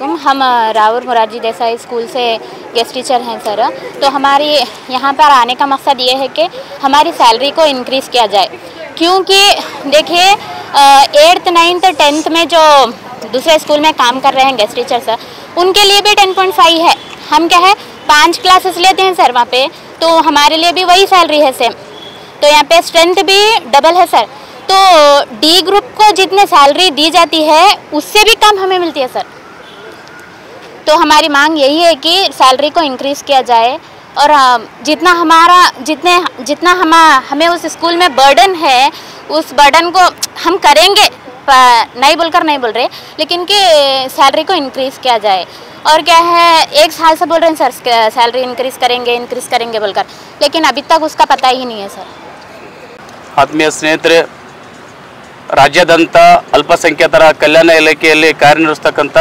वालेकुम। हम राउर मोरारजी देसाई स्कूल से गेस्ट टीचर हैं सर। तो हमारी यहाँ पर आने का मकसद ये है कि हमारी सैलरी को इंक्रीज़ किया जाए, क्योंकि देखिए 8th 9th 10th में जो दूसरे स्कूल में काम कर रहे हैं गेस्ट टीचर सर, उनके लिए भी 10.5 है। हम क्या है 5 क्लासेस लेते हैं सर वहाँ पे, तो हमारे लिए भी वही सैलरी है सेम। तो यहाँ पे स्ट्रेंथ भी डबल है सर। तो डी ग्रुप को जितने सैलरी दी जाती है उससे भी कम हमें मिलती है सर। तो हमारी मांग यही है कि सैलरी को इंक्रीज़ किया जाए, और जितना हमें उस स्कूल में बर्डन है, उस बर्डन को हम करेंगे, नहीं बोल रहे, लेकिन कि सैलरी को इंक्रीज़ किया जाए। और क्या है 1 साल से बोल रहे हैं सर सैलरी इंक्रीज़ करेंगे बोलकर, लेकिन अभी तक उसका पता ही नहीं है सर। ಆತ್ಮೀಯ ಸ್ನೇಹಿತರೆ, ರಾಜ್ಯಾದ್ಯಂತ ಅಲ್ಪಸಂಖ್ಯಾತರ ಕಲ್ಯಾಣ ಇಲಾಖೆಯಲ್ಲಿ ಕಾರ್ಯನಿರ್ವಹಿಸತಕ್ಕಂಥ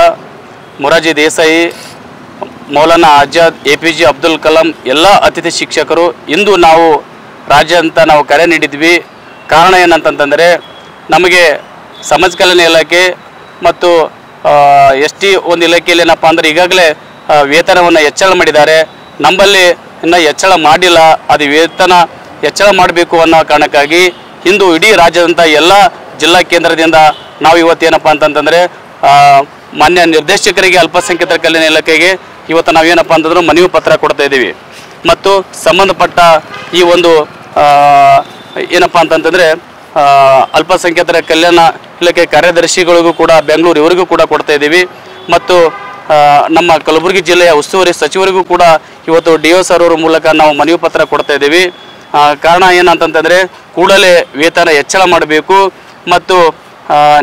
ಮೊರಾರ್ಜಿ ದೇಸಾಯಿ, ಮೌಲಾನಾ ಆಜಾದ್, APJ ಅಬ್ದುಲ್ ಕಲಾಂ ಎಲ್ಲ ಅತಿಥಿ ಶಿಕ್ಷಕರು ಇಂದು ನಾವು ರಾಜ್ಯಾದ್ಯಂತ ನಾವು ಕರೆ ನೀಡಿದ್ವಿ. ಕಾರಣ ಏನಂತಂದರೆ, ನಮಗೆ ಸಮಾಜ ಕಲ್ಯಾಣ ಇಲಾಖೆ ಮತ್ತು ST ಒಂದು ಇಲಾಖೆಯಲ್ಲಿ ಏನಪ್ಪ ಅಂದರೆ ಈಗಾಗಲೇ ವೇತನವನ್ನು ಹೆಚ್ಚಳ ಮಾಡಿದ್ದಾರೆ. ನಮ್ಮಲ್ಲಿ ಇನ್ನೂ ಹೆಚ್ಚಳ ಮಾಡಿಲ್ಲ. ಅದು ವೇತನ ಹೆಚ್ಚಳ ಮಾಡಬೇಕು ಅನ್ನೋ ಕಾರಣಕ್ಕಾಗಿ ಇಂದು ಇಡೀ ರಾಜ್ಯದಂಥ ಎಲ್ಲ ಜಿಲ್ಲಾ ಕೇಂದ್ರದಿಂದ ನಾವು ಇವತ್ತೇನಪ್ಪ ಅಂತಂತಂದರೆ ಮಾನ್ಯ ನಿರ್ದೇಶಕರಿಗೆ, ಅಲ್ಪಸಂಖ್ಯಾತರ ಕಲ್ಯಾಣ ಇಲಾಖೆಗೆ ಇವತ್ತು ನಾವೇನಪ್ಪ ಅಂತಂದ್ರೆ ಮನವಿ ಪತ್ರ ಕೊಡ್ತಾ ಇದ್ದೀವಿ. ಮತ್ತು ಸಂಬಂಧಪಟ್ಟ ಈ ಒಂದು ಏನಪ್ಪ ಅಂತಂತಂದರೆ ಅಲ್ಪಸಂಖ್ಯಾತರ ಕಲ್ಯಾಣ ಇಲಾಖೆ ಕಾರ್ಯದರ್ಶಿಗಳಿಗೂ ಕೂಡ ಬೆಂಗಳೂರು ಇವರಿಗೂ ಕೂಡ ಕೊಡ್ತಾ ಇದ್ದೀವಿ. ಮತ್ತು ನಮ್ಮ ಕಲಬುರಗಿ ಜಿಲ್ಲೆಯ ಉಸ್ತುವಾರಿ ಸಚಿವರಿಗೂ ಕೂಡ ಇವತ್ತು DO ಸರ್ ಅವರ ಮೂಲಕ ನಾವು ಮನವಿ ಪತ್ರ ಕೊಡ್ತಾ ಇದ್ದೀವಿ. ಕಾರಣ ಏನಂತಂತಂದರೆ ಕೂಡಲೇ ವೇತನ ಹೆಚ್ಚಳ ಮಾಡಬೇಕು, ಮತ್ತು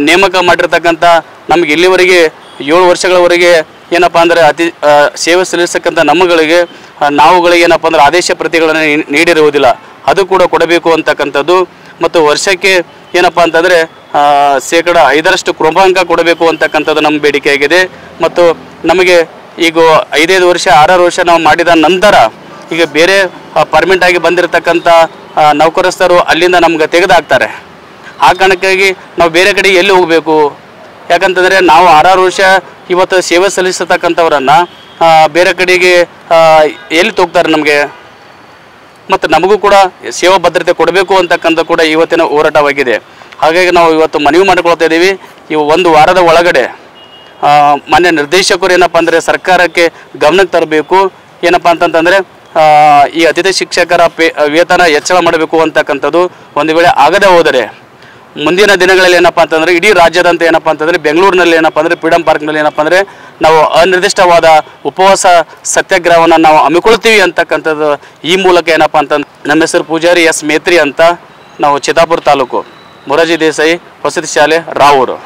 ನೇಮಕ ಮಾಡಿರ್ತಕ್ಕಂಥ ನಮಗೆ ಇಲ್ಲಿವರೆಗೆ 7 ವರ್ಷಗಳವರೆಗೆ ಏನಪ್ಪ ಅಂದರೆ ಸೇವೆ ಸಲ್ಲಿಸತಕ್ಕಂಥ ನಾವುಗಳಿಗೆ ಏನಪ್ಪ ಅಂದರೆ ಆದೇಶ ಪ್ರತಿಗಳನ್ನು ನೀಡಿರುವುದಿಲ್ಲ, ಅದು ಕೂಡ ಕೊಡಬೇಕು ಅಂತಕ್ಕಂಥದ್ದು. ಮತ್ತು ವರ್ಷಕ್ಕೆ ಏನಪ್ಪ ಅಂತಂದರೆ %5 ಕ್ರಮಾಂಕ ಕೊಡಬೇಕು ಅಂತಕ್ಕಂಥದ್ದು ನಮ್ಮ ಬೇಡಿಕೆಯಾಗಿದೆ. ಮತ್ತು ನಮಗೆ ಈಗ 5 ವರ್ಷ 6 ವರ್ಷ ನಾವು ಮಾಡಿದ ನಂತರ ಈಗ ಬೇರೆ ಪರ್ಮನೆಂಟ್ ಆಗಿ ಬಂದಿರತಕ್ಕಂಥ ನೌಕರಸ್ಥರು ಅಲ್ಲಿಂದ ನಮ್ಗೆ ತೆಗೆದಾಕ್ತಾರೆ. ಆ ಕಾರಣಕ್ಕಾಗಿ ನಾವು ಬೇರೆ ಕಡೆಗೆ ಎಲ್ಲಿ ಹೋಗಬೇಕು? ಯಾಕಂತಂದರೆ ನಾವು 6 ವರ್ಷ ಇವತ್ತು ಸೇವೆ ಸಲ್ಲಿಸತಕ್ಕಂಥವ್ರನ್ನು ಬೇರೆ ಕಡೆಗೆ ಎಲ್ಲಿ ಹೋಗ್ತಾರೆ ನಮಗೆ? ಮತ್ತು ನಮಗೂ ಕೂಡ ಸೇವಾ ಭದ್ರತೆ ಕೊಡಬೇಕು ಅಂತಕ್ಕಂಥ ಕೂಡ ಇವತ್ತಿನ ಹೋರಾಟವಾಗಿದೆ. ಹಾಗಾಗಿ ನಾವು ಇವತ್ತು ಮನವಿ ಮಾಡಿಕೊಳ್ತಾ ಇದ್ದೀವಿ, ಇವು 1 ವಾರದ ಒಳಗಡೆ ಮಾನ್ಯ ನಿರ್ದೇಶಕರು ಏನಪ್ಪ ಅಂದರೆ ಸರ್ಕಾರಕ್ಕೆ ಗಮನಕ್ಕೆ ತರಬೇಕು. ಏನಪ್ಪ ಅಂತಂತಂದರೆ ಈ ಅತಿಥಿ ಶಿಕ್ಷಕರ ವೇತನ ಹೆಚ್ಚಳ ಮಾಡಬೇಕು ಅಂತಕ್ಕಂಥದ್ದು. ಒಂದು ವೇಳೆ ಆಗದೆ ಹೋದರೆ ಮುಂದಿನ ದಿನಗಳಲ್ಲಿ ಏನಪ್ಪ ಅಂತಂದರೆ ಇಡೀ ರಾಜ್ಯದಂತ ಏನಪ್ಪ ಅಂತಂದರೆ ಬೆಂಗಳೂರಿನಲ್ಲಿ ಏನಪ್ಪ ಅಂದರೆ ಫ್ರೀಡಮ್ ಪಾರ್ಕ್ನಲ್ಲಿ ಏನಪ್ಪ ಅಂದರೆ ನಾವು ಅನಿರ್ದಿಷ್ಟವಾದ ಉಪವಾಸ ಸತ್ಯಾಗ್ರಹವನ್ನು ನಾವು ಹಮ್ಮಿಕೊಳ್ತೀವಿ ಅಂತಕ್ಕಂಥದ್ದು. ಈ ಮೂಲಕ ಏನಪ್ಪ ಅಂತಂದ್ರೆ ನಮ್ಮ ಹೆಸರು ಪೂಜಾರಿ S ಮೇತ್ರಿ ಅಂತ, ನಾವು ಚಿತ್ತಾಪುರ ತಾಲೂಕು ಮೊರಾರ್ಜಿ ದೇಸಾಯಿ ವಸತಿ ಶಾಲೆ ರಾವೂರು.